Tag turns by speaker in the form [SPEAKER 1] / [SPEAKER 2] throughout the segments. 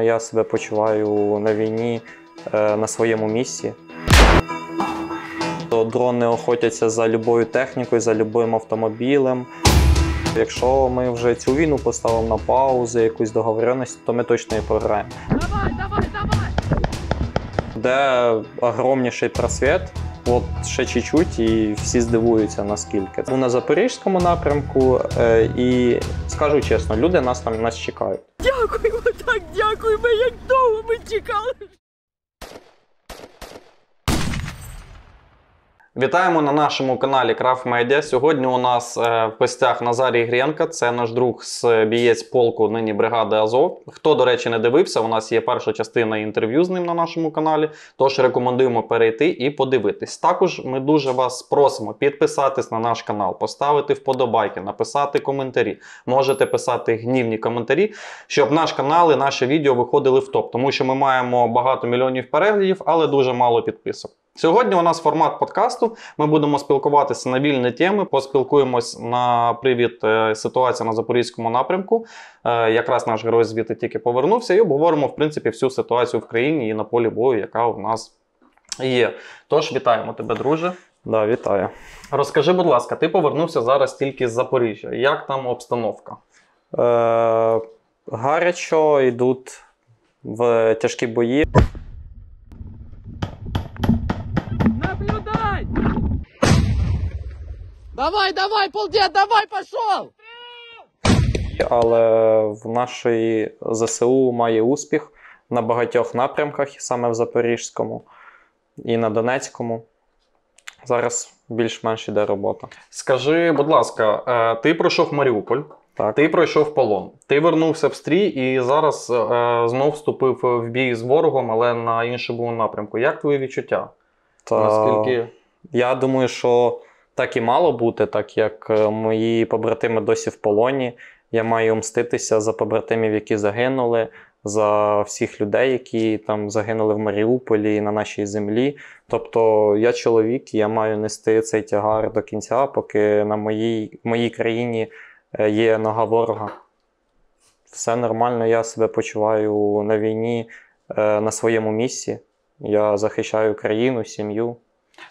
[SPEAKER 1] Я себе почуваю на війні на своєму місці. Дрони охотяться за любою технікою, за любим автомобілем. Якщо ми вже цю війну поставимо на паузу, якусь договоренність, то ми точно і програємо.
[SPEAKER 2] Давай, давай, давай!
[SPEAKER 1] Де огромніший просвіт, от ще чуть-чуть і всі здивуються наскільки. На Запорізькому напрямку і, скажу чесно, люди нас чекають.
[SPEAKER 2] Дякуємо, так дякуємо, як довго ми чекали.
[SPEAKER 3] Вітаємо на нашому каналі Craft Media. Сьогодні у нас в гостях Назарій Грєнко, це наш друг з бієць полку, нині бригади Азов. Хто, до речі, не дивився, у нас є перша частина інтерв'ю з ним на нашому каналі, тож рекомендуємо перейти і подивитись. Також ми дуже вас просимо підписатись на наш канал, поставити вподобайки, написати коментарі. Можете писати гнівні коментарі, щоб наш канал і наші відео виходили в топ, тому що ми маємо багато мільйонів переглядів, але дуже мало підписок. Сьогодні у нас формат подкасту. Ми будемо спілкуватися на вільні теми, поспілкуємось на привід ситуації на Запорізькому напрямку. Якраз наш герой звідти тільки повернувся і обговоримо, в принципі, всю ситуацію в країні і на полі бою, яка у нас є. Тож, вітаємо тебе, друже.
[SPEAKER 1] Да, вітаю.
[SPEAKER 3] Розкажи, будь ласка, ти повернувся зараз тільки з Запоріжжя. Як там обстановка?
[SPEAKER 1] Гарячо, йдуть в тяжкі бої.
[SPEAKER 2] Наблюдай! Давай, давай, полдет, давай, пошел!
[SPEAKER 1] Але в нашої ЗСУ має успіх на багатьох напрямках, саме в Запорізькому і на Донецькому. Зараз більш-менш іде робота.
[SPEAKER 3] Скажи, будь ласка, ти пройшов Маріуполь,
[SPEAKER 1] Так.
[SPEAKER 3] ти пройшов полон, ти вернувся в стрій і зараз знов вступив в бій з ворогом, але на іншому напрямку. Як твої відчуття? Наскільки...
[SPEAKER 1] Я думаю, що так і мало бути, так як мої побратими досі в полоні. Я маю мститися за побратимів, які загинули, за всіх людей, які там загинули в Маріуполі і на нашій землі. Тобто я чоловік, і я маю нести цей тягар до кінця, поки в моїй країні є нога ворога. Все нормально, я себе почуваю на війні на своєму місці. Я захищаю країну, сім'ю.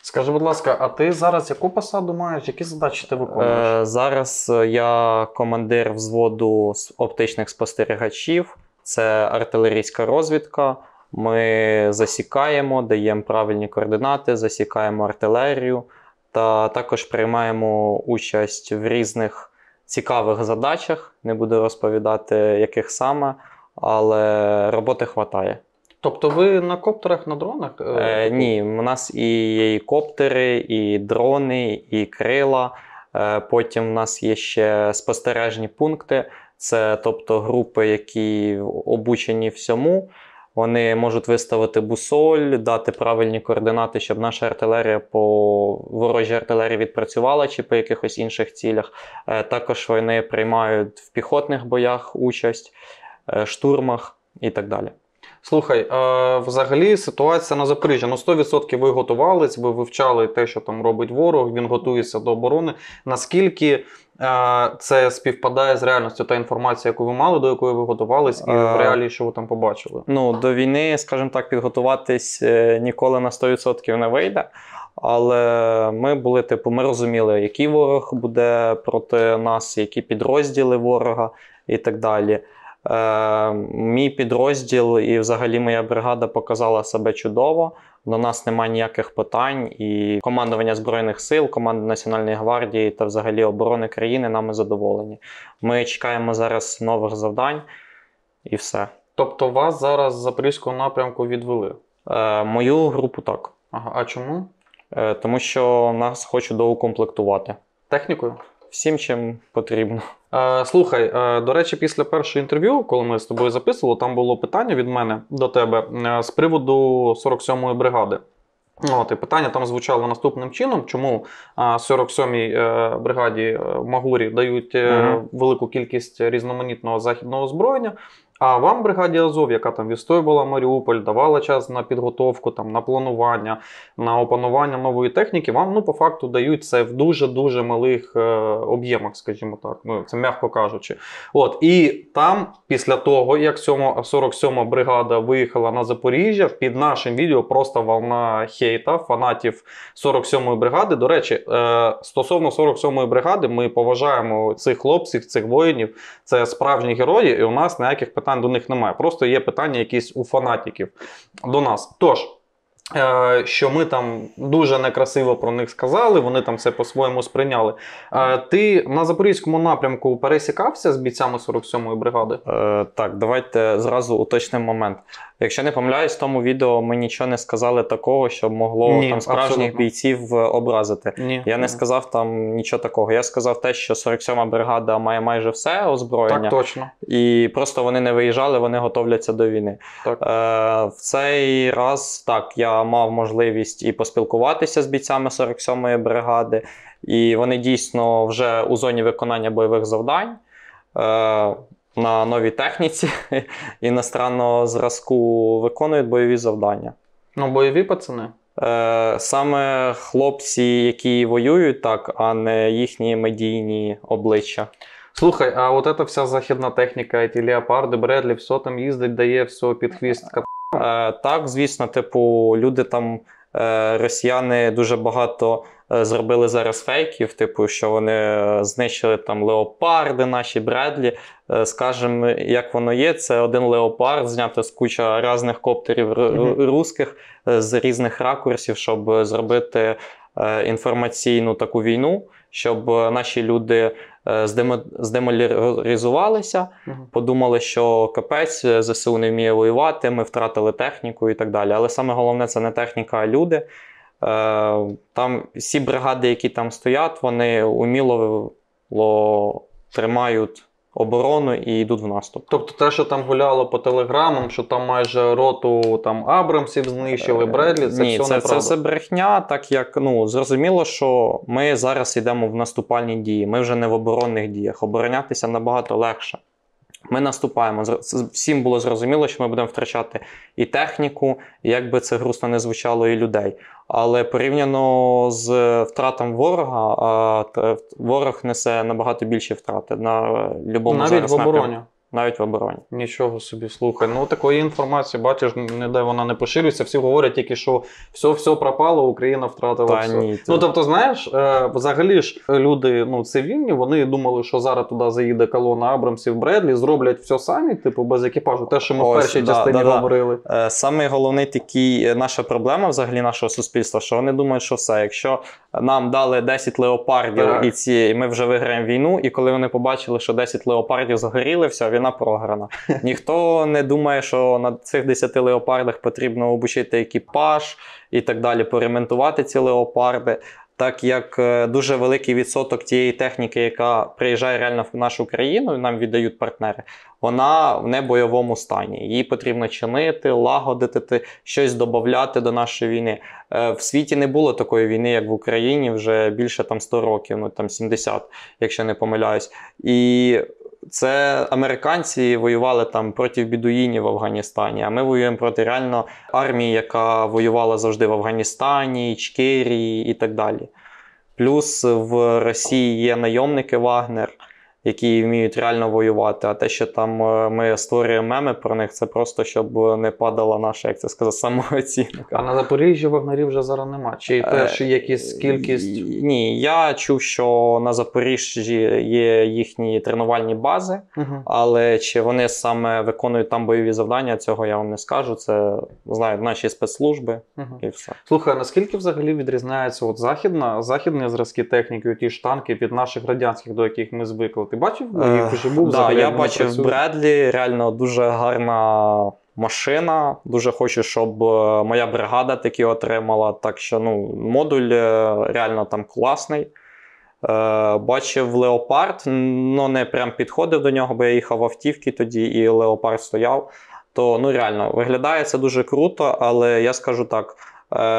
[SPEAKER 3] Скажи, будь ласка, а ти зараз яку посаду маєш? Які задачі ти виконуєш?
[SPEAKER 1] Зараз я командир взводу оптичних спостерігачів. Це артилерійська розвідка. Ми засікаємо, даємо правильні координати, засікаємо артилерію. Та також приймаємо участь в різних цікавих задачах. Не буду розповідати, яких саме, але роботи вистачає.
[SPEAKER 3] Тобто ви на коптерах, на дронах?
[SPEAKER 1] Ні, у нас і є і коптери, і дрони, і крила. Потім у нас є ще спостережні пункти. Це тобто групи, які обучені всьому. Вони можуть виставити бусоль, дати правильні координати, щоб наша артилерія по ворожій артилерії відпрацювала чи по якихось інших цілях. Також вони приймають в піхотних боях участь, штурмах і так далі.
[SPEAKER 3] Слухай, взагалі ситуація на Запоріжжі. 100% ви готувались, ви вивчали те, що там робить ворог, він готується до оборони. Наскільки це співпадає з реальністю, та інформація, яку ви мали, до якої ви готувались, і в реалії, що ви там побачили?
[SPEAKER 1] До війни, скажімо так, підготуватись ніколи на 100% не вийде. Але ми розуміли, який ворог буде проти нас, які підрозділи ворога і так далі. Мій підрозділ і взагалі моя бригада показала себе чудово. До нас немає ніяких питань. І командування Збройних сил, команда Національної гвардії та взагалі оборони країни нами задоволені. Ми чекаємо зараз нових завдань і все.
[SPEAKER 3] Тобто вас зараз з Запорізького напрямку відвели?
[SPEAKER 1] Мою групу так.
[SPEAKER 3] Ага. А чому?
[SPEAKER 1] Тому що нас хочуть доукомплектувати.
[SPEAKER 3] Технікою?
[SPEAKER 1] Всім, чим потрібно.
[SPEAKER 3] Слухай, до речі, після першого інтерв'ю, коли ми з тобою записували, там було питання від мене до тебе з приводу 47-ї бригади. І питання там звучало наступним чином, чому 47-й бригаді в Магурі дають велику кількість різноманітного західного озброєння, А вам бригаді Азов, яка там відстоювала Маріуполь, давала час на підготовку, там, на планування, на опанування нової техніки, вам ну, по факту дають це в дуже-дуже малих об'ємах, скажімо так, ну, це м'яко кажучи. От, і там, після того, як 47-ма бригада виїхала на Запоріжжя, під нашим відео просто волна хейта фанатів 47-ї бригади. До речі, стосовно 47-ї бригади, ми поважаємо цих хлопців, цих воїнів, це справжні герої, і у нас ніяких питань до них немає. Просто є питання якісь у фанатиків до нас. Тож, що ми там дуже некрасиво про них сказали, вони там все по-своєму сприйняли. Ти на Запорізькому напрямку пересікався з бійцями 47-ї бригади?
[SPEAKER 1] Так, давайте зразу уточнимо момент. Якщо не помиляюсь, в тому відео ми нічого не сказали такого, щоб могло там справжніх
[SPEAKER 3] абсолютно
[SPEAKER 1] бійців образити.
[SPEAKER 3] Ні.
[SPEAKER 1] Я не сказав там нічого такого. Я сказав те, що 47-ма бригада має майже все озброєння.
[SPEAKER 3] Так, точно.
[SPEAKER 1] І просто вони не виїжджали, вони готовляться до війни.
[SPEAKER 3] Так.
[SPEAKER 1] В цей раз, так, я мав можливість і поспілкуватися з бійцями 47-ї бригади, і вони дійсно вже у зоні виконання бойових завдань на новій техніці іностранного зразку виконують бойові завдання.
[SPEAKER 3] Ну, бойові пацани.
[SPEAKER 1] Саме хлопці, які воюють, так, а не їхні медійні обличчя.
[SPEAKER 3] Слухай, а от ця вся західна техніка, ті леопарди, Бредлі, все там їздить, дає все під хвіст.
[SPEAKER 1] Так, звісно, типу, люди там, росіяни дуже багато зробили зараз фейків, типу, що вони знищили там леопарди, наші Бредлі. Скажемо, як воно є, це один леопард, знято з куча різних коптерів русських, з різних ракурсів, щоб зробити інформаційну таку війну, щоб наші люди здеморалізувалися, подумали, що капець, ЗСУ не вміє воювати, ми втратили техніку і так далі. Але саме головне, це не техніка, а люди. Там всі бригади, які там стоять, вони уміло тримають оборону і йдуть в наступ.
[SPEAKER 3] Тобто те, що там гуляло по телеграмам, що там майже роту там Абрамсів знищили, Бредлі, це
[SPEAKER 1] ні,
[SPEAKER 3] все неправда?
[SPEAKER 1] Це все брехня, так як, ну, зрозуміло, що ми зараз йдемо в наступальні дії, ми вже не в оборонних діях, оборонятися набагато легше. Ми наступаємо. Всім було зрозуміло, що ми будемо втрачати і техніку, і як би це грустно не звучало, і людей. Але порівняно з втратами ворога, ворог несе набагато більші втрати на любому
[SPEAKER 3] навіть
[SPEAKER 1] зараз
[SPEAKER 3] в обороні.
[SPEAKER 1] напрямку. Навіть в обороні.
[SPEAKER 3] Нічого собі, слухай. Ну такої інформації, бачиш, ніде вона не поширюється. Всі говорять тільки, що все пропало, Україна втратила
[SPEAKER 1] Та
[SPEAKER 3] все.
[SPEAKER 1] ні,
[SPEAKER 3] Ну тобто, знаєш, взагалі ж люди, ну, цивільні, вони думали, що зараз туди заїде колона Абрамсів, Бредлі, зроблять все самі, типу, без екіпажу. Те, що ми в першій частині говорили.
[SPEAKER 1] Саме головний такий, наша проблема взагалі нашого суспільства, що вони думають, що все, якщо нам дали 10 леопардів і ми вже виграємо війну, і коли вони побачили, що 10 леопардів згоріли, все, війна програна. Ніхто не думає, що на цих 10 леопардах потрібно обучити екіпаж і так далі, поремонтувати ці леопарди. Так як дуже великий відсоток тієї техніки, яка приїжджає реально в нашу країну, і нам віддають партнери, вона в небойовому стані. Її потрібно чинити, лагодити, щось додати до нашої війни. В світі не було такої війни, як в Україні, вже більше там 100 років, ну там 70, якщо не помиляюсь. І це американці воювали там проти бедуїнів в Афганістані, а ми воюємо проти реально армії, яка воювала завжди в Афганістані, Ічкерії і так далі. Плюс в Росії є найомники Вагнер, які вміють реально воювати, а те, що там ми створюємо меми про них, це просто, щоб не падала наша, як це сказати, самооцінка.
[SPEAKER 3] А на Запоріжжі вагнерів вже зараз нема? Чи теж якісь кількість?
[SPEAKER 1] Ні, я чув, що на Запоріжжі є їхні тренувальні бази, але чи вони саме виконують там бойові завдання, цього я вам не скажу. Це знають наші спецслужби і все.
[SPEAKER 3] Слухай, а наскільки взагалі відрізняється от західні зразки техніки, ті ж танки від наших радянських, до яких ми звикли? Ти бачив?
[SPEAKER 1] Так, я бачив Бредлі, реально дуже гарна машина. Дуже хочу, щоб моя бригада такі отримала. Так що, ну, модуль реально там класний. Бачив Леопард, але не прям підходив до нього, бо я їхав в автівці тоді і Леопард стояв. То, ну, реально, виглядає це дуже круто, але я скажу так,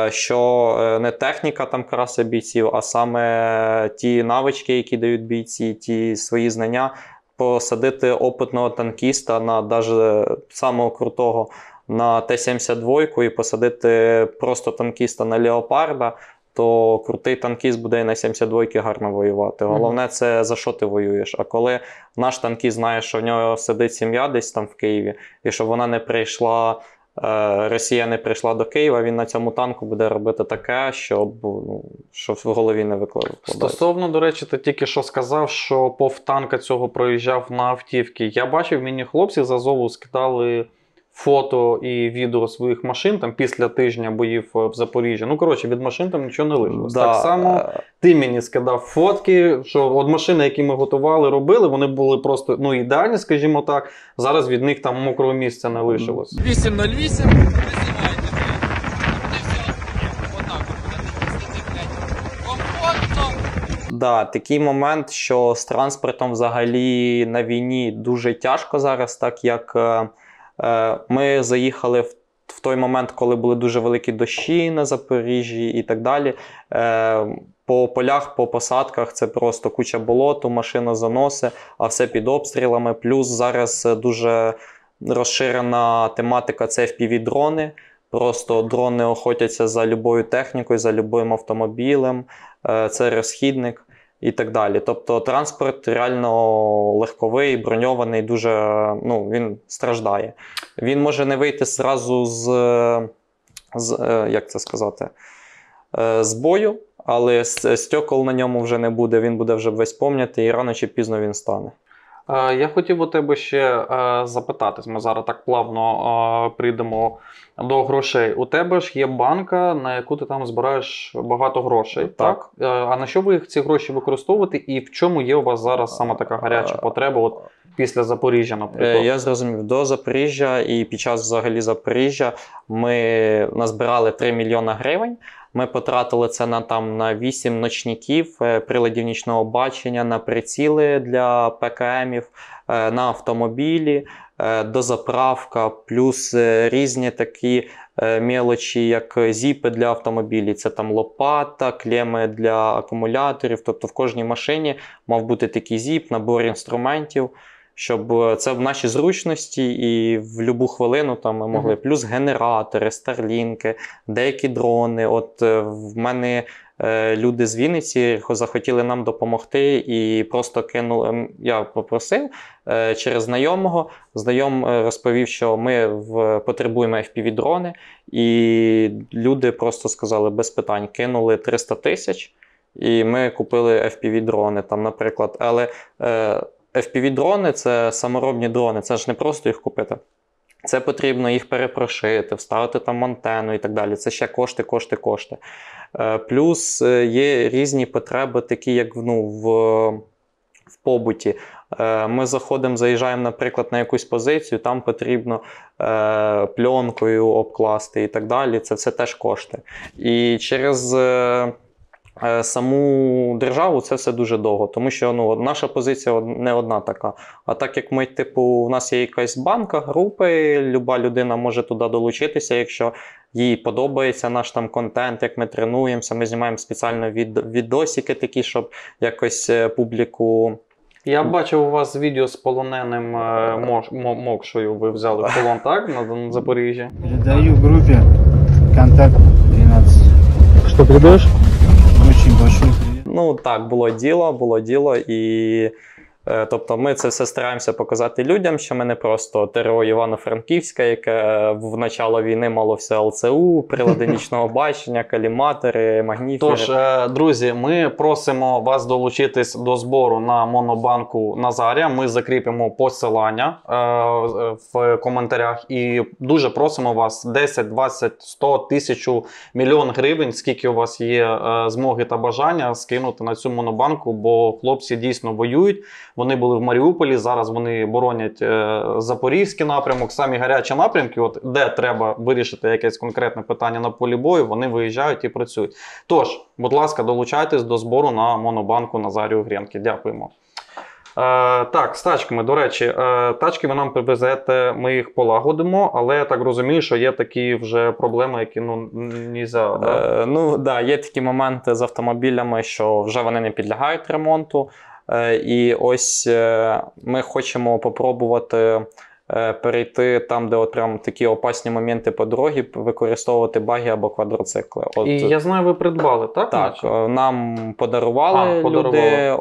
[SPEAKER 1] що не техніка там красить бійців, а саме ті навички, які дають бійці, ті свої знання, посадити опитного танкіста на даже самого крутого на Т-72 і посадити просто танкіста на Леопарда, то крутий танкіст буде і на 72-ки гарно воювати. Головне, це за що ти воюєш. А коли наш танкіст знає, що в нього сидить сім'я десь там в Києві, і щоб вона не прийшла, Росія не прийшла до Києва, він на цьому танку буде робити таке, щоб в голові не викладається.
[SPEAKER 3] Стосовно, до речі, ти тільки що сказав, що повтанка цього проїжджав на автівки. Я бачив, мені хлопці з Азову скидали фото і відео своїх машин там після тижня боїв в Запоріжжі. Ну, коротше, від машин там нічого не лишилось.
[SPEAKER 1] Да.
[SPEAKER 3] Так само ти мені скидав фотки, що от машини, які ми готували, робили, вони були просто ідеальні, скажімо так. Зараз від них там мокрого місця не лишилось.
[SPEAKER 4] 808.
[SPEAKER 1] Да, такий момент, що з транспортом взагалі на війні дуже тяжко зараз, так як ми заїхали в той момент, коли були дуже великі дощі на Запоріжжі і так далі. По полях, по посадках це просто куча болоту, машина заносить, а все під обстрілами. Плюс зараз дуже розширена тематика – це FPV-дрони. Просто дрони охотяться за любою технікою, за любим автомобілем, це розхідник і так далі. Тобто транспорт реально легковий, броньований, дуже, він страждає. Він може не вийти зразу як це сказати, з бою, але стекол на ньому вже не буде, він буде вже весь помняти і рано чи пізно він стане.
[SPEAKER 3] Я хотів у тебе ще запитатись, ми зараз так плавно прийдемо до грошей. У тебе ж є банка, на яку ти там збираєш багато грошей, так? А на що ви ці гроші використовуєте і в чому є у вас зараз саме така гаряча потреба от після Запоріжжя, наприклад?
[SPEAKER 1] Я зрозумів, до Запоріжжя і під час взагалі Запоріжжя ми назбирали 3 мільйона гривень. Ми потратили це на 8 ночників, приладів нічного бачення, на приціли для ПКМів, на автомобілі, дозаправка, плюс різні такі мелочі, як зіпи для автомобілів. Це там лопата, клеми для акумуляторів. Тобто в кожній машині мав бути такий зіп, набор інструментів, щоб це в нашій зручності і в будь-яку хвилину там ми могли. Плюс генератори, старлінки, деякі дрони. От в мене люди з Вінниці захотіли нам допомогти і просто кинули. Я попросив через знайомого. Знайом розповів, що ми потребуємо FPV-дрони, і люди просто сказали без питань, кинули 300 тисяч, і ми купили FPV-дрони, там, наприклад. Але FPV-дрони – це саморобні дрони, це ж не просто їх купити. Це потрібно їх перепрошити, вставити там антенну і так далі. Це ще кошти. Плюс є різні потреби, такі як в побуті. Ми заїжджаємо, наприклад, на якусь позицію, там потрібно пленкою обкласти і так далі. Це все теж кошти. І через саму державу це все дуже довго, тому що наша позиція не одна така. А так як ми, у нас є якась банка, групи, люба людина може туди долучитися, якщо їй подобається наш там контент, як ми тренуємося, ми знімаємо спеціально відосики такі, щоб якось публіку...
[SPEAKER 3] Я бачив у вас відео з полоненим Мокшою, ви взяли в полон, так, на Запоріжжі?
[SPEAKER 5] Передаю группе контакт 12.
[SPEAKER 4] Что передаешь?
[SPEAKER 5] Очень большой привет.
[SPEAKER 1] Так, було діло, і тобто ми це все стараємося показати людям, що ми не просто ТРО Івано-Франківська, яке в начало війни мало все ЛЦУ, прилади нічного бачення, каліматори, магніфери.
[SPEAKER 3] Тож, друзі, ми просимо вас долучитись до збору на монобанку Назарія. Ми закріпимо посилання в коментарях і дуже просимо вас 10, 20, 100, 1000, мільйон гривень, скільки у вас є змоги та бажання, скинути на цю монобанку, бо хлопці дійсно воюють. Вони були в Маріуполі, зараз вони боронять Запорізький напрямок, самі гарячі напрямки, от де треба вирішити якесь конкретне питання на полі бою, вони виїжджають і працюють. Тож, будь ласка, долучайтесь до збору на монобанку Назарію Грєнки. Дякуємо. Так, з тачками, до речі, тачки ви нам привезете, ми їх полагодимо, але я так розумію, що є такі вже проблеми, які нельзя, да?
[SPEAKER 1] Да, є такі моменти з автомобілями, що вже вони не підлягають ремонту. І ось ми хочемо попробувати перейти там, де от прям такі опасні моменти по дорозі, використовувати баги або квадроцикли. От,
[SPEAKER 3] І я знаю, ви придбали, так?
[SPEAKER 1] так,
[SPEAKER 3] наче?
[SPEAKER 1] нам подарували люди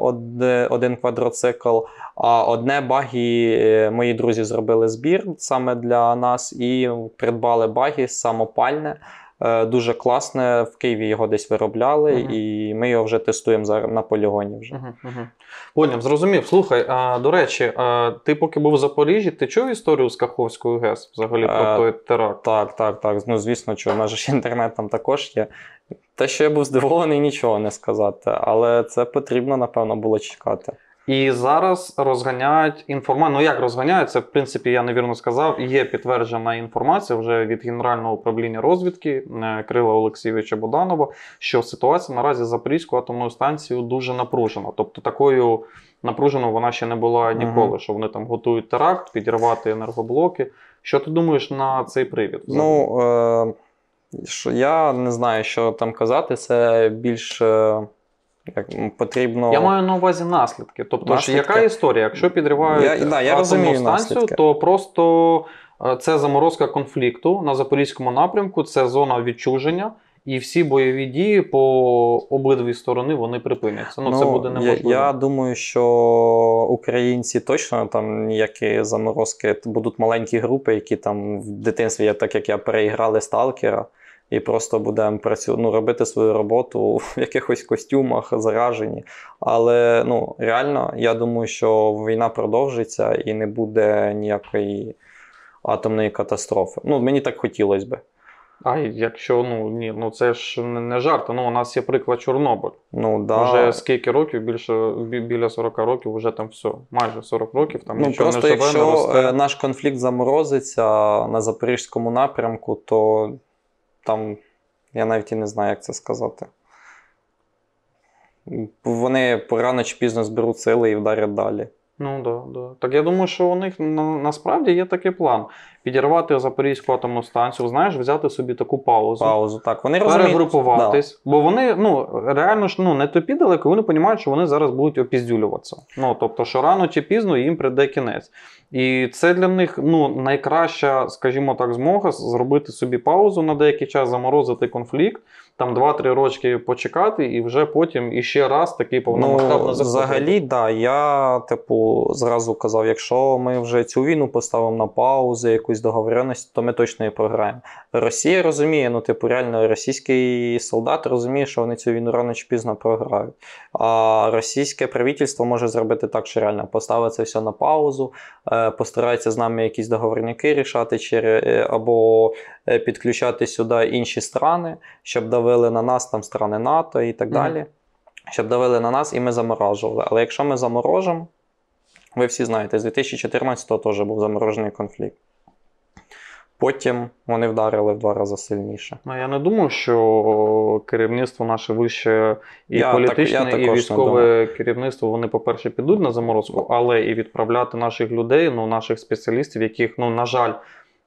[SPEAKER 1] один квадроцикл, а одне багі мої друзі зробили збір саме для нас і придбали багі самопальне. Дуже класне, в Києві його десь виробляли, і ми його вже тестуємо зараз на полігоні вже.
[SPEAKER 3] Поняв, зрозумів. Слухай, до речі, ти поки був в Запоріжжі, ти чув історію з Каховською ГЕС взагалі про той теракт?
[SPEAKER 1] Так. Ну, звісно, чую. У нас же ж інтернет там також є. Те, що я був здивований, нічого не сказати, але це потрібно, напевно, було чекати.
[SPEAKER 3] І зараз розганяють інформацію. Ну як розганяють? Це, в принципі, я невірно сказав. Є підтверджена інформація вже від Генерального управління розвідки Крила Олексійовича Буданова, що ситуація наразі з Запорізькою атомною станцією дуже напружена. Тобто такою напруженою вона ще не була ніколи, що вони там готують теракт, підірвати енергоблоки. Що ти думаєш на цей привід?
[SPEAKER 1] Ну, я не знаю, що там казати. Це більш... потрібно...
[SPEAKER 3] Я маю на увазі наслідки. Тобто, яка історія? Якщо підривають атомну станцію, то просто це заморозка конфлікту на Запорізькому напрямку, це зона відчуження, і всі бойові дії по обидві сторони вони припиняться. Ну, це буде неможливо.
[SPEAKER 1] Я думаю, що українці точно там ніякі заморозки, будуть маленькі групи, які там в дитинстві, так як я, переіграли сталкера. І просто будемо робити свою роботу в якихось костюмах, заражені. Але реально, я думаю, що війна продовжиться і не буде ніякої атомної катастрофи. Мені так хотілося б.
[SPEAKER 3] А якщо, це ж не жарт. У нас є приклад Чорнобиль.
[SPEAKER 1] Да.
[SPEAKER 3] Вже скільки років, біля 40 років, вже там все, майже 40 років, там нічого не живе, не росте.
[SPEAKER 1] Просто якщо наш конфлікт заморозиться на Запорізькому напрямку, то там, я навіть і не знаю, як це сказати. Вони рано чи пізно зберуть сили і вдарять далі.
[SPEAKER 3] Да. Так я думаю, що у них насправді є такий план. Підірвати Запорізьку атомну станцію, знаєш, взяти собі таку паузу.
[SPEAKER 1] Так. Вони розуміють,
[SPEAKER 3] перегрупуватись. Да. Бо вони, реально ж, не топі далеко, вони розуміють, що вони зараз будуть опіздюлюватися. Тобто, що рано чи пізно їм прийде кінець. І це для них, найкраща, скажімо так, змога зробити собі паузу на деякий час, заморозити конфлікт, там 2-3 рочки почекати і вже потім іще раз такий повномасштабний захоп.
[SPEAKER 1] Взагалі, да, я, зразу казав, якщо ми вже цю війну поставимо на паузу, якусь договореність, то ми точно її програємо. Росія розуміє, реально російський солдат розуміє, що вони цю війну рано чи пізно програють. А російське правительство може зробити так, що реально поставить це все на паузу, постарається з нами якісь договорняки рішати або підключати сюди інші страни, щоб давили на нас, там страни НАТО і так далі, щоб давили на нас і ми заморожували. Але якщо ми заморожимо, ви всі знаєте, з 2014-го теж був заморожений конфлікт. Потім вони вдарили в 2 рази сильніше.
[SPEAKER 3] Я не думаю, що керівництво наше вище і політичне, і військове керівництво, вони, по-перше, підуть на заморозку, але і відправляти наших людей, наших спеціалістів, яких, на жаль,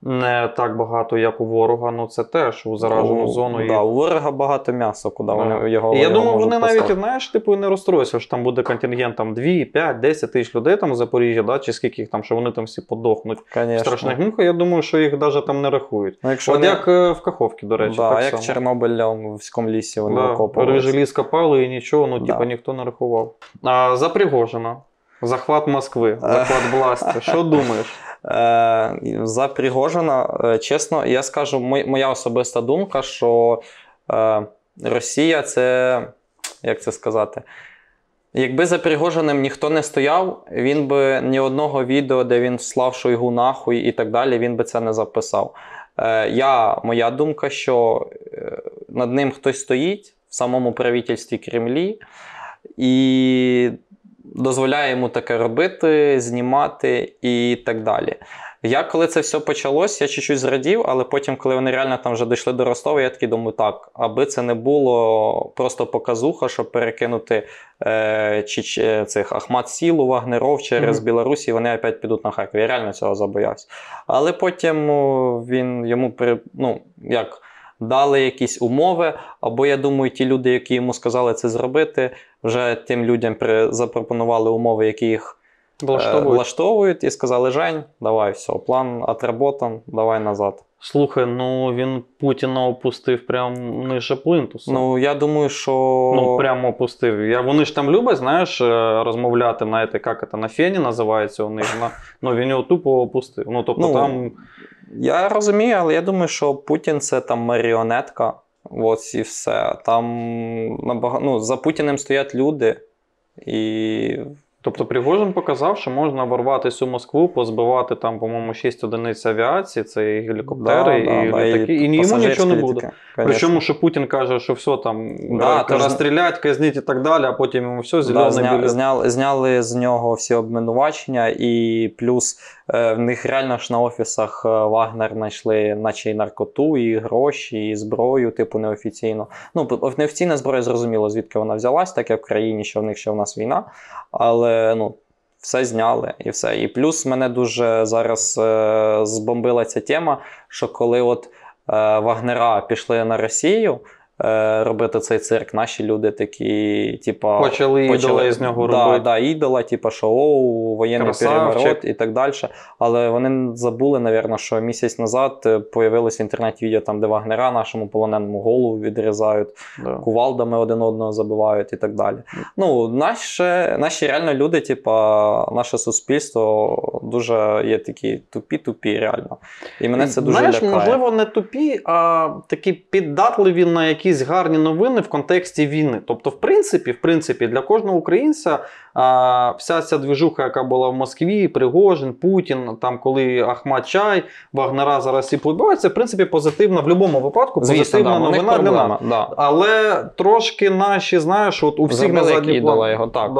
[SPEAKER 3] не так багато, як у ворога, це теж у заражену зону.
[SPEAKER 1] Так, у ворога багато м'яса, куди вони його
[SPEAKER 3] я думаю, вони навіть, знаєш, не розстроюються, що там буде контингент 2, 5, 10 тисяч людей там в Запоріжжі, чи скільки їх там, що вони там всі подохнуть в страшних муках. Я думаю, що їх навіть там не рахують.
[SPEAKER 1] Як
[SPEAKER 3] в Каховці, до речі.
[SPEAKER 1] Так, як Чорнобиль в військовому лісі вони окопувалися.
[SPEAKER 3] Рижий ліс копали і нічого, ніхто не рахував. За Пригожина. Захват Москви, захват власті. Що думаєш?
[SPEAKER 1] За Пригожина, чесно, я скажу, моя особиста думка, що Росія це, як це сказати, якби за Пригожиним ніхто не стояв, він би ні одного відео, де він слав Шойгу нахуй і так далі, він би це не записав. Моя думка, що над ним хтось стоїть в самому правительстві Кремлі і дозволяє йому таке робити, знімати і так далі. Коли це все почалось, я чуть-чуть зрадів, але потім, коли вони реально там вже дійшли до Ростова, я такий думаю, так, аби це не було просто показуха, щоб перекинути цих Ахмат-Сілу, Вагнеров через Білорусі, вони опять підуть на Харків. Я реально цього забоявся. Але потім дали якісь умови, або, я думаю, ті люди, які йому сказали це зробити, вже тим людям запропонували умови, які їх влаштовують, і сказали: Жень, давай, все, план отработан, давай назад.
[SPEAKER 3] Слухай, ну він Путіна опустив прямо ниже плинтуса.
[SPEAKER 1] Ну, я думаю, що...
[SPEAKER 3] Ну, прямо опустив. Вони ж там люблять, знаєш, розмовляти, знаєте, як це, на фені називається у них. Ну, він його тупо опустив. Ну, тобто там...
[SPEAKER 1] Я розумію, але я думаю, що Путін – це там маріонетка. Ось і все. Там за Путіним стоять люди. І...
[SPEAKER 3] Тобто Пригожин показав, що можна ворватися у Москву, позбивати там, по-моєму, 6 одиниць авіації, це і гелікоптери, і літаки, і йому нічого не буде. Причому, що Путін каже, що все там, розстрілять, казніть і так далі, а потім йому все, зелений білет.
[SPEAKER 1] Зняли з нього всі обвинувачення, і плюс в них реально ж на офісах Вагнер знайшли наче і наркоту, і гроші, і зброю, типу неофіційно. Ну, неофіційна зброя, зрозуміло, звідки вона взялась, так як в країні, що в них ще в нас війна, але, все зняли і все. І плюс мене дуже зараз збомбила ця тема, що коли от Вагнера пішли на Росію робити цей цирк, наші люди такі, типа...
[SPEAKER 3] Почали ідола з нього робити.
[SPEAKER 1] Да, ідола, типа, що воєнний переворот і так далі. Але вони забули, напевно, що місяць назад появилось в інтернеті відео, там, де Вагнера нашому полоненому голову відрізають, кувалдами один одного забивають і так далі. Ну, наші реально люди, типа, наше суспільство дуже є такі тупі, реально. І мене це дуже лякає.
[SPEAKER 3] Можливо, не тупі, а такі піддатливі на якісь гарні новини в контексті війни. Тобто, в принципі, для кожного українця вся ця движуха, яка була в Москві, Пригожин, Путін, там, коли Ахмад-Чай, Вагнера зараз і побиваються, в принципі, позитивна, в будь-якому випадку, позитивна новина для нас.
[SPEAKER 1] Да.
[SPEAKER 3] Але трошки наші, знаєш, от у всіх на задній план.
[SPEAKER 1] Його, так.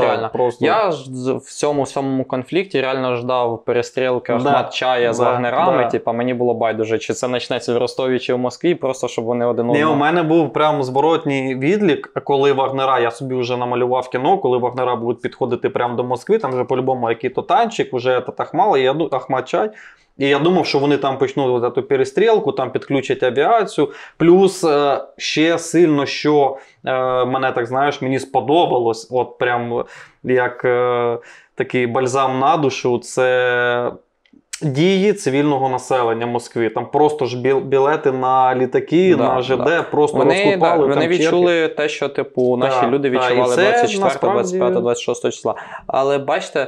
[SPEAKER 1] Реально.
[SPEAKER 3] Просто.
[SPEAKER 1] Я ж в цьому самому конфлікті реально ждав перестрілки Ахмад-Чая з Вагнерами. Типа, мені було байдуже, чи це почнеться в Ростові, чи в Москві, просто щоб вони один одного...
[SPEAKER 3] У мене був прям зворотній відлік, коли Вагнера, я собі вже намалював кіно, коли Вагнера будуть підходити прямо до Москви, там вже по-любому який-то танчик, вже Ахмад-Чай. І я думав, що вони там почнуть цю перестрілку, там підключать авіацію. Плюс ще сильно, що мене, так знаєш, мені сподобалось, от прям як такий бальзам на душу, це... дії цивільного населення Москви. Там просто ж білети на літаки, на ЖД просто розкупали.
[SPEAKER 1] Вони відчули те, що типу наші люди відчували 24, 25, 26 числа. Але бачите,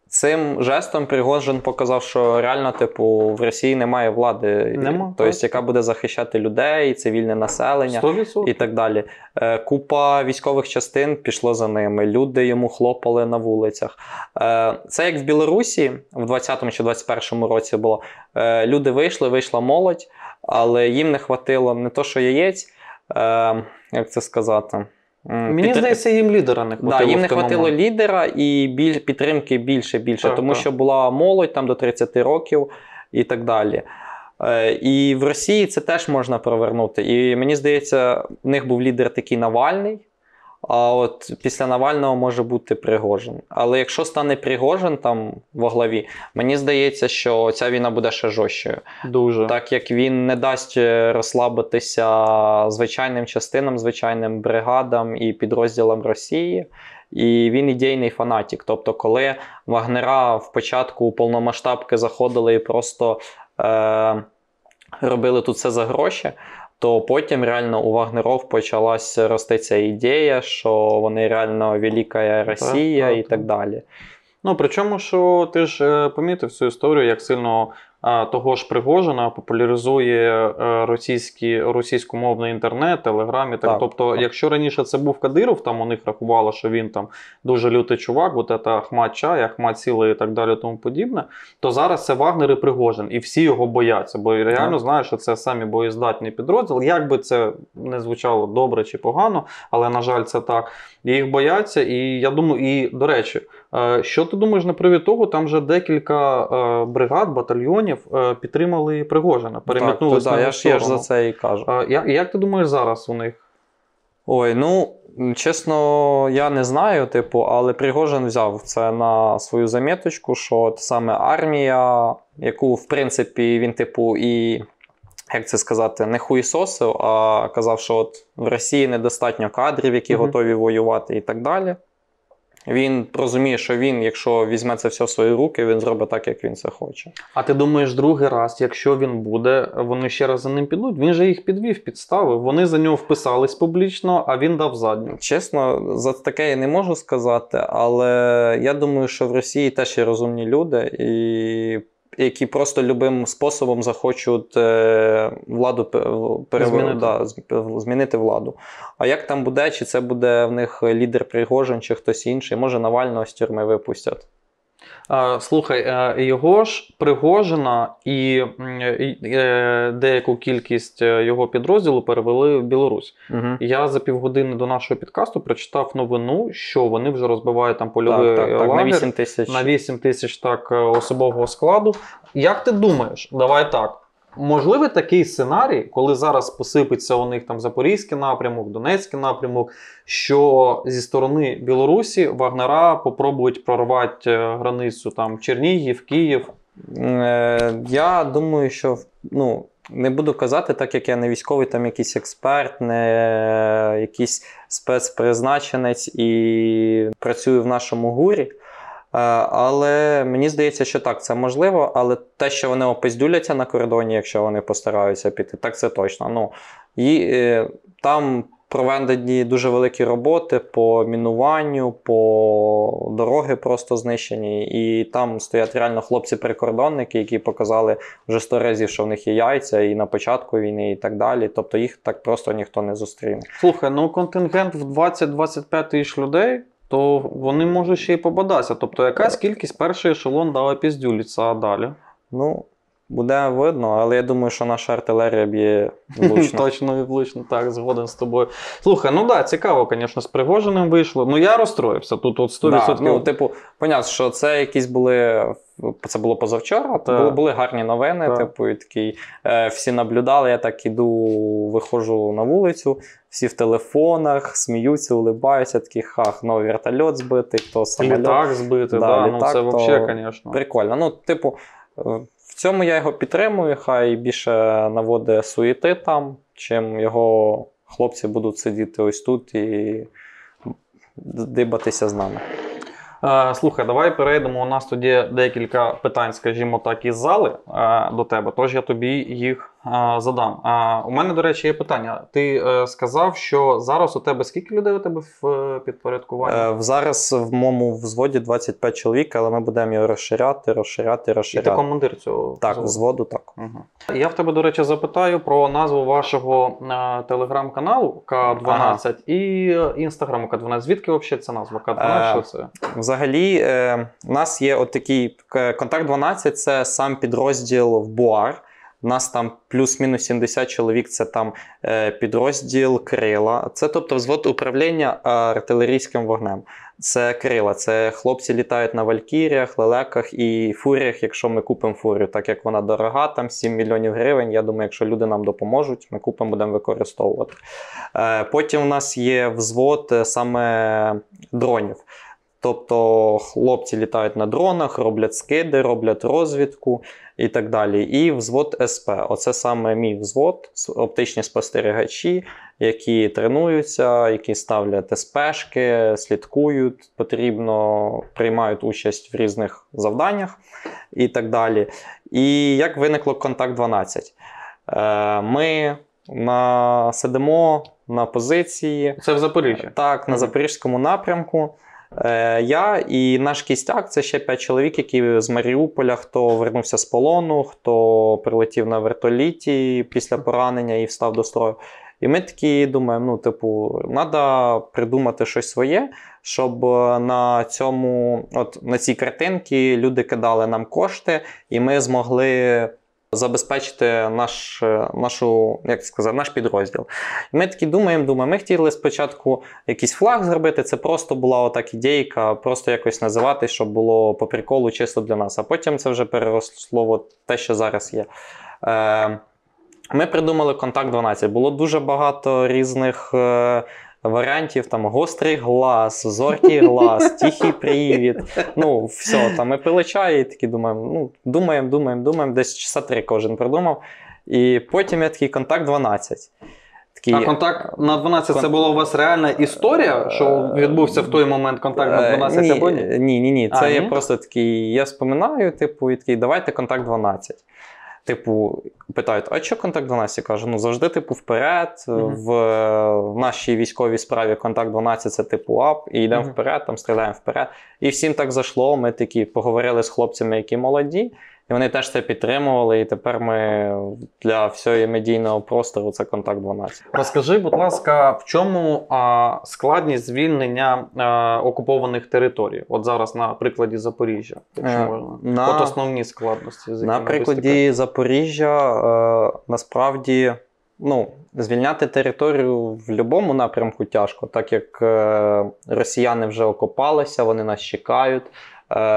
[SPEAKER 1] цим жестом Пригожин показав, що реально типу в Росії немає влади, тобто, яка буде захищати людей, цивільне населення
[SPEAKER 3] 100%.
[SPEAKER 1] І так далі. Купа військових частин пішло за ними, люди йому хлопали на вулицях. Це як в Білорусі в 20-му чи 21-му році було. Люди вийшла молодь, але їм не хватило не то, що яєць, як це сказати...
[SPEAKER 3] Мені здається, їм лідера не хватило.
[SPEAKER 1] Їм не хватило лідера і підтримки більше, тому що була молодь там до 30 років і так далі. І в Росії це теж можна провернути. І мені здається, в них був лідер такий Навальний, а от після Навального може бути Пригожин. Але якщо стане Пригожин там во главі, мені здається, що ця війна буде ще жорсткою.
[SPEAKER 3] Дуже.
[SPEAKER 1] Так як він не дасть розслабитися звичайним частинам, звичайним бригадам і підрозділам Росії. І він ідейний фанатик. Тобто, коли Вагнера в початку повномасштабки заходили і просто робили тут все за гроші, то потім реально у Вагнеров почалась рости ця ідея, що вони реально велика Росія і так далі.
[SPEAKER 3] Ну, причому, що ти ж помітив цю історію, як сильно того ж Пригожина популяризує російськомовний інтернет, телеграм і так. Тобто, якщо раніше це був Кадиров, там у них рахувало, що він там дуже лютий чувак, от це Ахмад-Чай, Ахмад-Сіла і так далі, тому подібне, то зараз це Вагнер і Пригожин, і всі його бояться, бо реально знаєш, що це самі боєздатний підрозділ, як би це не звучало добре чи погано, але, на жаль, це так. І їх бояться, і я думаю, і, до речі, що ти думаєш на привід того, там вже декілька бригад, батальйонів підтримали Пригожина, перемітнулися на його сторону.
[SPEAKER 1] Я ж за це і кажу.
[SPEAKER 3] Як ти думаєш зараз у них?
[SPEAKER 1] Ой, чесно, я не знаю, але Пригожин взяв це на свою заміточку, що саме армія, яку, в принципі, він, і як це сказати, не хуїсосив, а казав, що от в Росії недостатньо кадрів, які готові воювати і так далі. Він розуміє, що він, якщо візьме це все в свої руки, він зробить так, як він це хоче.
[SPEAKER 3] А ти думаєш, другий раз, якщо він буде, вони ще раз за ним підуть? Він же їх підвів, підставив. Вони за нього вписались публічно, а він дав задню.
[SPEAKER 1] Чесно, за таке я не можу сказати, але я думаю, що в Росії теж є розумні люди, які просто любим способом захочуть владу змінити владу. А як там буде, чи це буде в них лідер Пригожин, чи хтось інший, може Навального з тюрми випустять.
[SPEAKER 3] Слухай, його ж Пригожина і деяку кількість його підрозділу перевели в Білорусь.
[SPEAKER 1] Угу.
[SPEAKER 3] Я за півгодини до нашого підкасту прочитав новину, що вони вже розбивають там польовий лагер
[SPEAKER 1] на 8 тисяч.
[SPEAKER 3] На 8 тисяч особового складу. Як ти думаєш, давай так, можливий такий сценарій, коли зараз посипеться у них там Запорізький напрямок, Донецький напрямок, що зі сторони Білорусі вагнера попробують прорвати границю там Чернігів, Київ?
[SPEAKER 1] Я думаю, що не буду казати, так як я не військовий, там якийсь експерт, не якийсь спецпризначенець і працюю в нашому ГУРі. Але мені здається, що так, це можливо, але те, що вони опиздюляться на кордоні, якщо вони постараються піти, так це точно. Там проведені дуже великі роботи по мінуванню, по дороги просто знищені, і там стоять реально хлопці-прикордонники, які показали вже 100 разів, що в них є яйця і на початку війни, і так далі. Тобто їх так просто ніхто не зустріне.
[SPEAKER 3] Слухай, контингент в 20-25 тисяч людей, то вони можуть ще й побадатися. Тобто якась кількість перший ешелон дала піздюліться, а далі?
[SPEAKER 1] Буде видно, але я думаю, що наша артилерія б'є влучно.
[SPEAKER 3] Точно і влучно, так, згоден з тобою. Слухай, цікаво, звісно, з Пригожиним вийшло. Я розстроївся, тут 100%.
[SPEAKER 1] Понятно, що це якісь це було позавчора, були гарні новини, і такий, всі наблюдали, я так виходжу на вулицю, всі в телефонах, сміються, улибаються, такі, новий вертольот збитий, то самоліт.
[SPEAKER 3] Літак збитий, це взагалі, звісно.
[SPEAKER 1] Прикольно. В цьому я його підтримую, хай більше наводить суєти там, чим його хлопці будуть сидіти ось тут і дибатися з нами.
[SPEAKER 3] Слухай, давай перейдемо. У нас тоді декілька питань, скажімо так, із зали до тебе, тож я тобі їх задам. У мене, до речі, є питання. Ти сказав, що зараз у тебе скільки людей у тебе в підпорядкуванні?
[SPEAKER 1] Зараз в моєму взводі 25 чоловік, але ми будемо його розширяти.
[SPEAKER 3] І ти командир цього
[SPEAKER 1] взводу, так.
[SPEAKER 3] Угу. Я в тебе, до речі, запитаю про назву вашого телеграм-каналу К12 і інстаграму К12. Звідки взагалі ця назва К12? Що це?
[SPEAKER 1] Взагалі, у нас є отакий Контакт 12, це сам підрозділ в БУАР. У нас там плюс-мінус 70 чоловік, це там підрозділ Крила. Це, тобто, взвод управління артилерійським вогнем. Це Крила, це хлопці літають на Валькіріях, Лелеках і Фуріях, якщо ми купимо Фурію, так як вона дорога, там 7 мільйонів гривень. Я думаю, якщо люди нам допоможуть, ми купимо, будемо використовувати. Потім у нас є взвод саме дронів. Тобто хлопці літають на дронах, роблять скиди, роблять розвідку і так далі. І взвод СП. Оце саме мій взвод, оптичні спостерігачі, які тренуються, які ставлять СПшки, слідкують, потрібно, приймають участь в різних завданнях і так далі. І як виникло Контакт 12? Ми сидимо на позиції.
[SPEAKER 3] Це в Запоріжжі?
[SPEAKER 1] Так, на Запорізькому напрямку. Я і наш кістяк, це ще 5 чоловік, які з Маріуполя, хто вернувся з полону, хто прилетів на вертоліті після поранення і встав до строю. І ми такі думаємо, треба придумати щось своє, щоб на цій картинці люди кидали нам кошти, і ми змогли забезпечити наш підрозділ. І ми такі думаємо, ми хотіли спочатку якийсь флаг зробити, це просто була отак ідейка, просто якось називати, щоб було по приколу чисто для нас. А потім це вже переросло в те, що зараз є. Ми придумали Контакт 12. Було дуже багато різних варіантів, там гострий глаз, зоркий глаз, тихий привід. Все, там ми пили чай і такі думаємо, десь часа 3 кожен придумав. І потім я такий контакт 12. Такий,
[SPEAKER 3] А контакт на 12 це була у вас реальна історія, що відбувся в той момент контакт на 12 або ні?
[SPEAKER 1] Ні. Це я
[SPEAKER 3] ні?
[SPEAKER 1] просто такий, я вспоминаю, типу, і такий, давайте контакт 12. Типу, питають, а що контакт 12? Я кажу, ну завжди, типу, вперед. В нашій військовій справі контакт 12 це типу ап, і йдемо вперед, там стріляємо вперед. І всім так зайшло, ми такі поговорили з хлопцями, які молоді, і вони теж це підтримували, і тепер ми для всього медійного простору це контакт 12.
[SPEAKER 3] Розкажи, будь ласка, в чому складність звільнення окупованих територій? От зараз на прикладі Запоріжжя, якщо можна. От основні складності.
[SPEAKER 1] На прикладі Запоріжжя насправді звільняти територію в будь-якому напрямку тяжко, так як росіяни вже окопалися, вони нас чекають.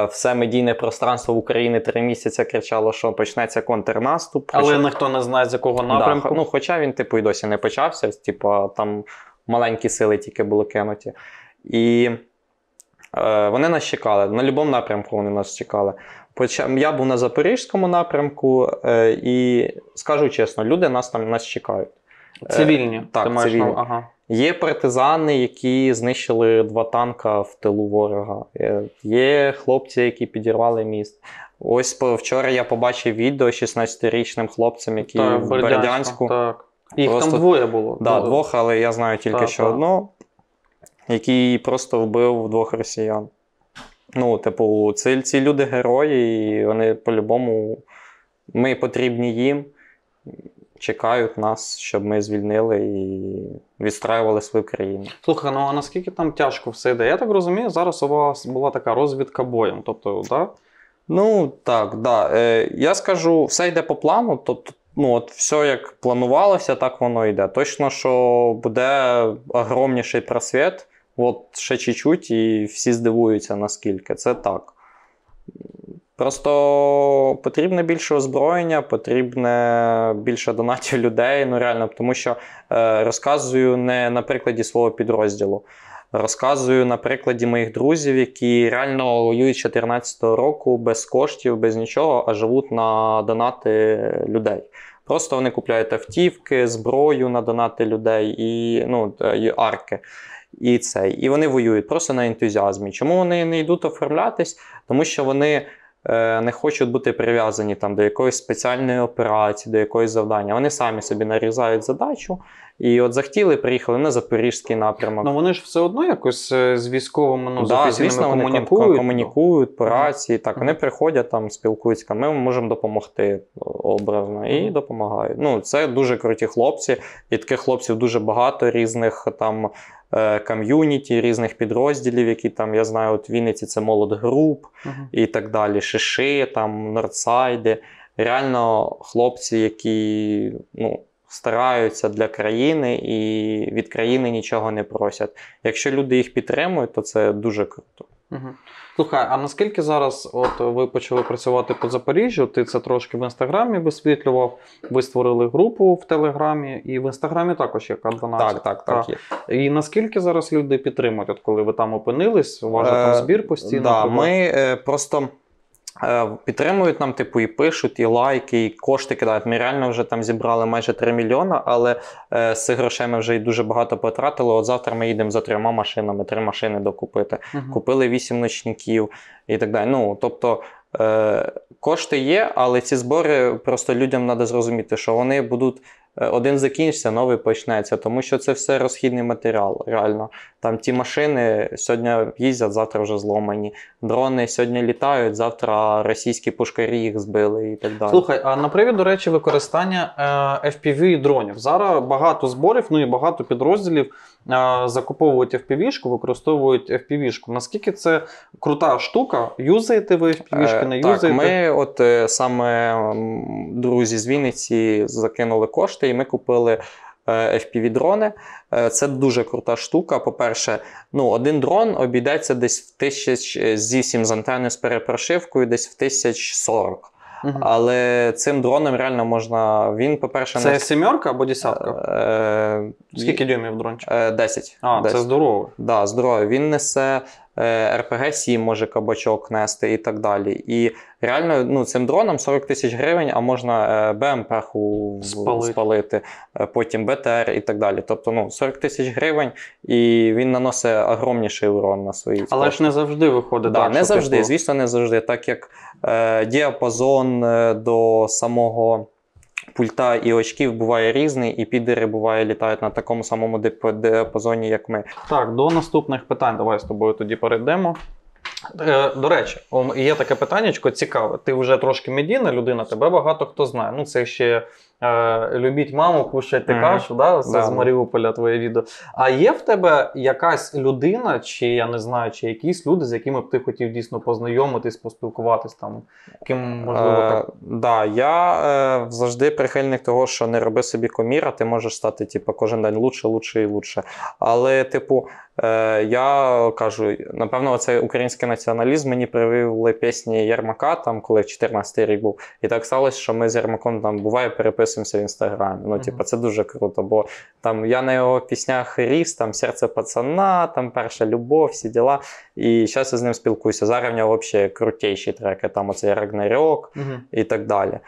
[SPEAKER 1] Все медійне пространство в Україні 3 місяці кричало, що почнеться контрнаступ.
[SPEAKER 3] Але ніхто не знає, з якого напрямку.
[SPEAKER 1] Да, хоча він типу і досі не почався, типу, там маленькі сили тільки були кинуті. І вони нас чекали, на будь-якому напрямку вони нас чекали. Я був на Запорізькому напрямку, і скажу чесно, люди нас чекають.
[SPEAKER 3] Цивільні?
[SPEAKER 1] Так, цивільні.
[SPEAKER 3] Ага.
[SPEAKER 1] Є партизани, які знищили 2 танка в тилу ворога. Є хлопці, які міст. Ось вчора я побачив відео 16-річним хлопцям, які в Бердянську.
[SPEAKER 3] Так. Їх просто... там 2 було.
[SPEAKER 1] Так, 2, але я знаю тільки що одного, який просто вбив 2 росіян. Типу, ці люди герої, і вони по-любому, ми потрібні їм. Чекають нас, щоб ми звільнили і відстраювали свою країну.
[SPEAKER 3] Слухай, а наскільки там тяжко все йде? Я так розумію, зараз у вас була така розвідка боєм, тобто, так?
[SPEAKER 1] Так. Я скажу, все йде по плану, тобто, от все як планувалося, так воно йде. Точно, що буде огромніший просвіт, от ще чуть-чуть, і всі здивуються, наскільки. Це так. Просто потрібне більше озброєння, потрібне більше донатів людей, реально, тому що розказую не на прикладі свого підрозділу, розказую на прикладі моїх друзів, які реально воюють з 2014 року без коштів, без нічого, а живуть на донати людей. Просто вони купляють автівки, зброю на донати людей і арки. І вони воюють просто на ентузіазмі. Чому вони не йдуть оформлятись? Тому що вони не хочуть бути прив'язані до якоїсь спеціальної операції, до якогось завдання. Вони самі собі нарізають задачу і от захотіли, приїхали на Запорізький напрямок.
[SPEAKER 3] Вони ж все одно якось з військовими, з офіційними
[SPEAKER 1] комунікують. Комунікують по рації. Так, вони приходять, спілкуються, ми можемо допомогти образно і допомагають. Це дуже круті хлопці, і таких хлопців дуже багато різних ком'юніті, різних підрозділів, які я знаю, от в Вінниці це Молод Груп і так далі, Шиши, Нордсайди. Реально хлопці, які стараються для країни і від країни нічого не просять. Якщо люди їх підтримують, то це дуже круто.
[SPEAKER 3] Слухай, а наскільки зараз ви почали працювати по Запоріжжю, ти це трошки в Інстаграмі висвітлював, ви створили групу в Телеграмі, і в Інстаграмі також є К12.
[SPEAKER 1] Так, є.
[SPEAKER 3] І наскільки зараз люди підтримують, коли ви там опинились, у вас же там збір постійно?
[SPEAKER 1] Ми просто підтримують нам, і пишуть, і лайки, і кошти кидають. Ми реально вже там зібрали майже 3 мільйони, але з цих грошей ми вже і дуже багато потратили. От завтра ми їдемо за 3 машинами, 3 машини докупити. Купили 8 ночників і так далі. Тобто кошти є, але ці збори просто людям треба зрозуміти, що вони будуть один закінчиться, новий почнеться, тому що це все розхідний матеріал, реально. Там ті машини сьогодні їздять, завтра вже зломані. Дрони сьогодні літають, завтра російські пушкарі їх збили і так далі.
[SPEAKER 3] Слухай, а на привід, до речі, використання FPV дронів. Зараз багато зборів, і багато підрозділів закуповують FPV-шку, використовують FPV-шку. Наскільки це крута штука? Юзаєте ви FPV-шки, не юзаєте?
[SPEAKER 1] Так, ми саме друзі з Вінниці закинули кошти і ми купили FPV-дрони. Це дуже крута штука. По-перше, один дрон обійдеться десь в 1008 з антенною з перепрошивкою, десь в 1040. Але цим дроном реально можна, він, по-перше...
[SPEAKER 3] Це 7 або 10? Скільки дюймів дрончик?
[SPEAKER 1] 10.
[SPEAKER 3] 10. Це здорово.
[SPEAKER 1] Так, здорово. Він несе РПГ-7 може кабачок нести і так далі. І реально, ну, цим дроном 40 тисяч гривень, а можна БМП-ху спалити, потім БТР і так далі. Тобто, ну, 40 тисяч гривень, і він наносить огромніший урон на свої.
[SPEAKER 3] Але ж не завжди виходить
[SPEAKER 1] Да,
[SPEAKER 3] так,
[SPEAKER 1] не
[SPEAKER 3] що,
[SPEAKER 1] завжди,
[SPEAKER 3] типу,
[SPEAKER 1] звісно, не завжди. Так як діапазон до самого пульта і очків буває різний, і підери буває літають на такому самому діапазоні, як ми.
[SPEAKER 3] Так, до наступних питань давай з тобою тоді перейдемо. До речі, є таке питаннячко цікаве. Ти вже трошки медійна людина, тебе багато хто знає. Ну, це ще «Любіть маму, кушайте кашу», да? Це з Маріуполя твоє відео. А є в тебе якась людина, чи я не знаю, чи якісь люди, з якими б ти хотів дійсно познайомитись, поспілкуватись там? Ким, можливо, так?
[SPEAKER 1] Да, я завжди прихильник того, що не роби собі куміра, ти можеш стати типу, кожен день лучше і лучше. Але, типу, я кажу, напевно, цей український націоналізм мені привили пісні Єрмака, там, коли 14-й рік був. І так сталося, що ми з Єрмаком там буває переписуємося в Інстаграмі. Ну, типу, це дуже круто, бо там я на його піснях ріс, там «Серце пацана», там «Перша любов», всі діла. І зараз я з ним спілкуюся. Зараз в нього взагалі крутіші треки, там оцей «Рагнарьок» і так далі.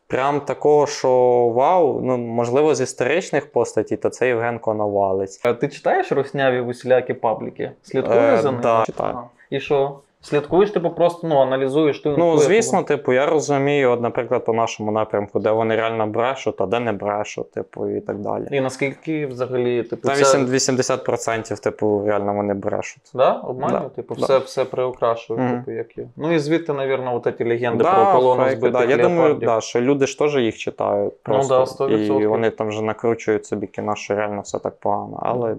[SPEAKER 1] Прям такого, що вау, ну, можливо, з історичних постатей, то це Євген Коновалець.
[SPEAKER 3] Ти читаєш русняві усілякі пабліки? Слідкуєш за ними?
[SPEAKER 1] Так, читаю.
[SPEAKER 3] І що? Слідкуєш, типу, просто, ну, аналізуєш ту інфу?
[SPEAKER 1] Ну, звісно, типу, я розумію, от, наприклад, по нашому напрямку, де вони реально брешуть, а де не брешуть, типу, і так далі.
[SPEAKER 3] І наскільки взагалі, типу,
[SPEAKER 1] Там 80%, типу, реально вони брешуть.
[SPEAKER 3] Да? Обманюють?
[SPEAKER 1] Да.
[SPEAKER 3] Типу,
[SPEAKER 1] Да.
[SPEAKER 3] все приукрашують, типу, як є. Ну і звідти, навірно, от ці легенди
[SPEAKER 1] Да,
[SPEAKER 3] про колону
[SPEAKER 1] фейки,
[SPEAKER 3] збитих
[SPEAKER 1] да. Я думаю,
[SPEAKER 3] леопардів.
[SPEAKER 1] да, що люди ж теж їх читають просто,
[SPEAKER 3] да, 100%.
[SPEAKER 1] і вони там вже накручують собі кіно, що реально все так погано, але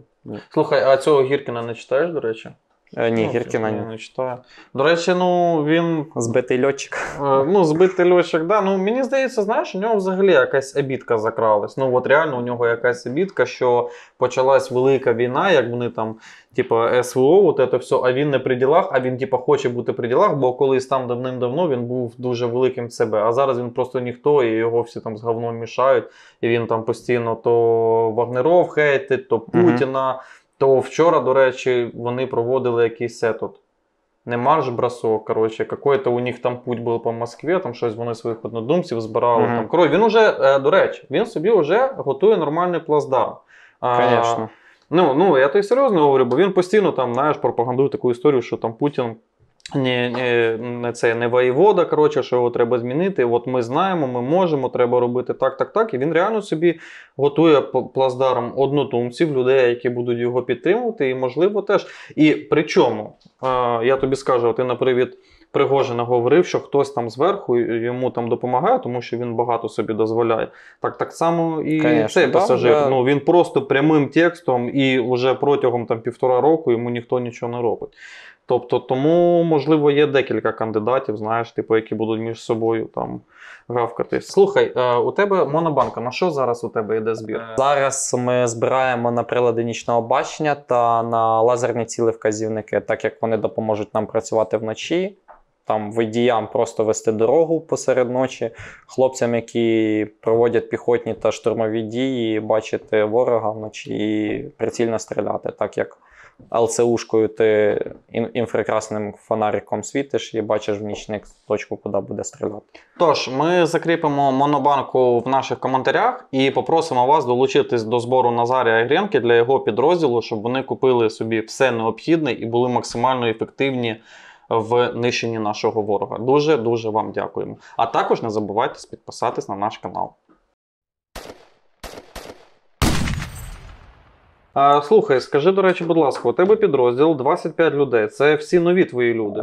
[SPEAKER 3] Слухай, а цього Гіркіна не читаєш, до речі?
[SPEAKER 1] ні,
[SPEAKER 3] Ну,
[SPEAKER 1] Гіркіна
[SPEAKER 3] я
[SPEAKER 1] ні.
[SPEAKER 3] не читаю. До речі, ну, він...
[SPEAKER 1] Збитий льотчик.
[SPEAKER 3] Ну, збитий льотчик, да. Ну, мені здається, знаєш, у нього взагалі якась обідка закралась. Ну, от реально у нього якась обідка, що почалась велика війна, як вони там, типа, СВО, от це все, а він не при ділах, а він, типа, хоче бути при ділах, бо колись там давним-давно він був дуже великим в себе, а зараз він просто ніхто, і його всі там з говном мішають, і він там постійно то Вагнеров хейтить, то Путіна. То вчора, до речі, вони проводили якийсь сетот. Не марш-бросок, коротше, какой-то у них там путь був по Москві, там щось вони своїх однодумців збирали. Там. Коротше, він уже, до речі, він собі вже готує нормальний плацдарм.
[SPEAKER 1] Звісно.
[SPEAKER 3] Ну, я то й серйозно говорю, бо він постійно там, знаєш, пропагандує таку історію, що там Путін не воєвода, коротше, що його треба змінити. От ми знаємо, ми можемо, треба робити так. І він реально собі готує плацдарм однодумців, людей, які будуть його підтримувати, і можливо теж. І причому, я тобі скажу, ти на привід Пригожина говорив, що хтось там зверху йому там допомагає, тому що він багато собі дозволяє. Так само і цей пасажир. Ну, він просто прямим текстом і вже протягом там 1,5 року йому ніхто нічого не робить. Тобто, тому, можливо, є декілька кандидатів, знаєш, типу, які будуть між собою там гавкати. Слухай, у тебе монобанка, на що зараз у тебе йде збір?
[SPEAKER 1] Зараз ми збираємо на прилади нічного бачення та на лазерні цілевказівники, так як вони допоможуть нам працювати вночі. Там водіям просто вести дорогу посеред ночі, хлопцям, які проводять піхотні та штурмові дії, бачити ворога вночі і прицільно стріляти, так як ЛЦУшкою ти інфракрасним фонариком світиш і бачиш в нічник точку, куди буде стріляти.
[SPEAKER 3] Тож, ми закріпимо монобанку в наших коментарях і попросимо вас долучитись до збору Назарія Гренки для його підрозділу, щоб вони купили собі все необхідне і були максимально ефективні в нищенні нашого ворога. Дуже-дуже вам дякуємо. А також не забувайте підписатись на наш канал. Слухай, скажи, до речі, будь ласка, у тебе підрозділ 25 людей. Це всі нові твої люди?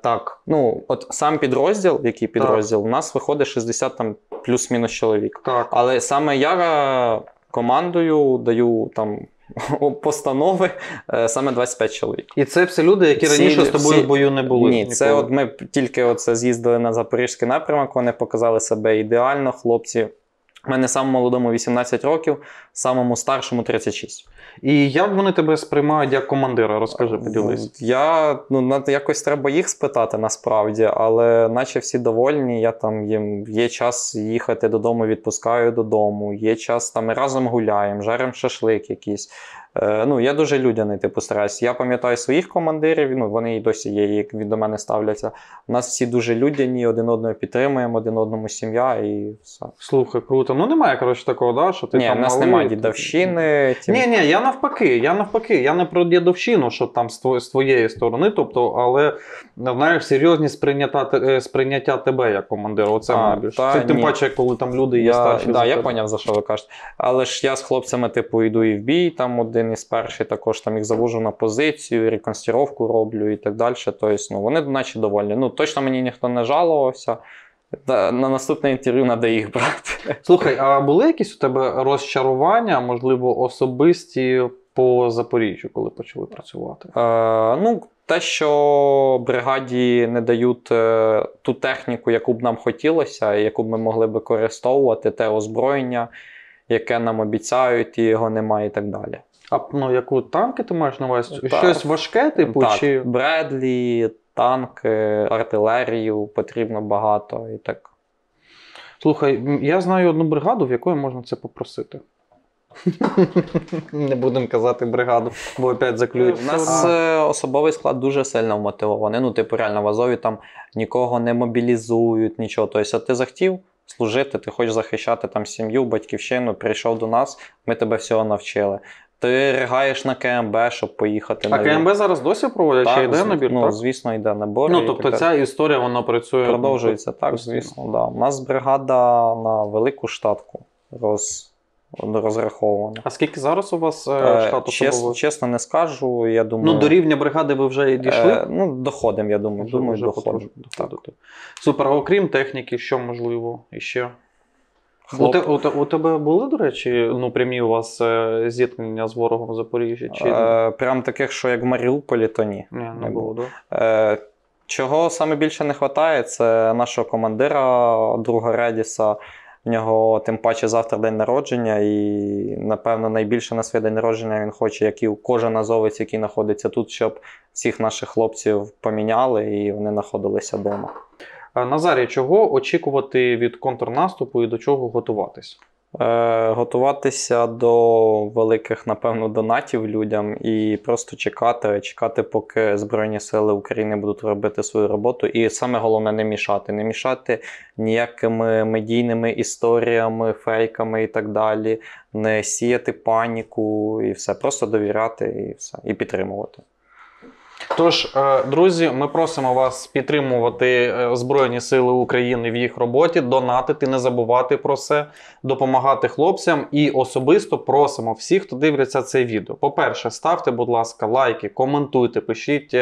[SPEAKER 1] Так. Ну, от сам підрозділ, який підрозділ, у нас виходить 60 там плюс-мінус чоловік.
[SPEAKER 3] Так.
[SPEAKER 1] Але саме я командую, даю там постанови, саме 25 чоловік.
[SPEAKER 3] І це всі люди, які раніше з тобою в бою не були?
[SPEAKER 1] Ні, це от ми тільки оце з'їздили на Запорізький напрямок, вони показали себе ідеально, хлопці. У мене самому молодому 18 років, самому старшому 36.
[SPEAKER 3] І як вони тебе сприймають як командира? Розкажи, поділись.
[SPEAKER 1] Якось треба їх спитати насправді, але наче всі довольні, я там їм є час їхати додому, відпускаю додому, є час там разом гуляємо, жаримо шашлик якийсь. Ну, я дуже людяний, типу, стараюсь. Я пам'ятаю своїх командирів, ну, вони і досі є, як до мене ставляться. У нас всі дуже людяні, один одного підтримуємо, один одному сім'я і все.
[SPEAKER 3] Слухай, круто. Ну немає, коротше, такого, да, що ти
[SPEAKER 1] Ні,
[SPEAKER 3] там
[SPEAKER 1] в нас
[SPEAKER 3] малий,
[SPEAKER 1] немає
[SPEAKER 3] ти-
[SPEAKER 1] дідовщини.
[SPEAKER 3] Ні, я навпаки, я не про дідовщину, що там з твоєї сторони, тобто, але, знаєш, серйозні сприйняття тебе як командира, оце найбільше.
[SPEAKER 1] та,
[SPEAKER 3] Це тим
[SPEAKER 1] ні.
[SPEAKER 3] паче, коли там люди є старші. за
[SPEAKER 1] Я
[SPEAKER 3] тебе.
[SPEAKER 1] поняв, за що ви кажете. Але ж я з хлопцями, типу, йду і в бій, там один із перших, також там їх завожу на позицію, реконструировку роблю і так далі. Тобто, ну, вони наче довольні. Ну, точно мені ніхто не жалувався. На наступне інтерв'ю треба їх брати.
[SPEAKER 3] Слухай, а були якісь у тебе розчарування, можливо, особисті по Запоріжжю, коли почали працювати?
[SPEAKER 1] Ну, те, що бригаді не дають ту техніку, яку б нам хотілося, яку б ми могли б використовувати, те озброєння, яке нам обіцяють, і його немає і так далі.
[SPEAKER 3] А ну, яку танки ти маєш на увазі?
[SPEAKER 1] Так.
[SPEAKER 3] Щось важке, типу,
[SPEAKER 1] Так,
[SPEAKER 3] чи.
[SPEAKER 1] Бредлі, танки, артилерію потрібно багато і так.
[SPEAKER 3] Слухай, я знаю одну бригаду, в якої можна це попросити. Не будемо казати бригаду, бо опять заклюють.
[SPEAKER 1] У нас особовий склад дуже сильно вмотивований. Ну, типу, реально в Азові там нікого не мобілізують, нічого. Тобто, ти захотів служити, ти хочеш захищати там сім'ю, батьківщину, прийшов до нас, ми тебе всього навчили. Ти ригаєш на КМБ, щоб поїхати
[SPEAKER 3] А
[SPEAKER 1] на
[SPEAKER 3] КМБ зараз досі проводять? Чи йде набір?
[SPEAKER 1] Ну,
[SPEAKER 3] так?
[SPEAKER 1] звісно, йде набор.
[SPEAKER 3] Ну,
[SPEAKER 1] і
[SPEAKER 3] тобто
[SPEAKER 1] так
[SPEAKER 3] ця історія, вона працює.
[SPEAKER 1] продовжується, так,
[SPEAKER 3] постійно.
[SPEAKER 1] звісно. Да. У нас бригада на велику штатку розрахована.
[SPEAKER 3] А скільки зараз у вас штат особового?
[SPEAKER 1] Чесно не скажу, я думаю.
[SPEAKER 3] Ну, до рівня бригади ви вже дійшли?
[SPEAKER 1] Ну, доходимо, я думаю. Думаю,
[SPEAKER 3] Вже
[SPEAKER 1] доходимо.
[SPEAKER 3] потрошку доходите. Супер, а окрім техніки, що можливо іще? У тебе були, до речі, ну, прямі у вас зіткнення з ворогом в Запоріжжі? Чи...
[SPEAKER 1] Прям таких, що як в Маріуполі, то ні.
[SPEAKER 3] Ні, не було, так?
[SPEAKER 1] Чого саме більше не вистачає, це нашого командира, друга Редіса. В нього тим паче завтра день народження, і, напевно, найбільше на свій день народження він хоче, як і кожен азовець, який знаходиться тут, щоб всіх наших хлопців поміняли і вони знаходилися вдома.
[SPEAKER 3] Назарій, чого очікувати від контрнаступу і до чого готуватись?
[SPEAKER 1] Готуватися до великих, напевно, донатів людям і просто чекати, поки Збройні Сили України будуть робити свою роботу. І саме головне не мішати. Не мішати ніякими медійними історіями, фейками і так далі. Не сіяти паніку і все. Просто довіряти і все. І підтримувати.
[SPEAKER 3] Тож, друзі, ми просимо вас підтримувати Збройні Сили України в їх роботі, донатити, не забувати про це, допомагати хлопцям і особисто просимо всіх, хто дивиться це відео. По-перше, ставте, будь ласка, лайки, коментуйте, пишіть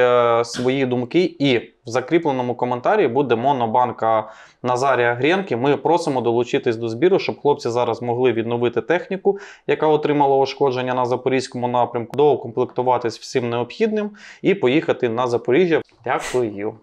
[SPEAKER 3] свої думки і в закріпленому коментарі буде монобанка Назарія Грєнки. Ми просимо долучитись до збіру, щоб хлопці зараз могли відновити техніку, яка отримала ушкодження на Запорізькому напрямку, доукомплектуватись всім необхідним і поїхати на Запоріжжя. Дякую.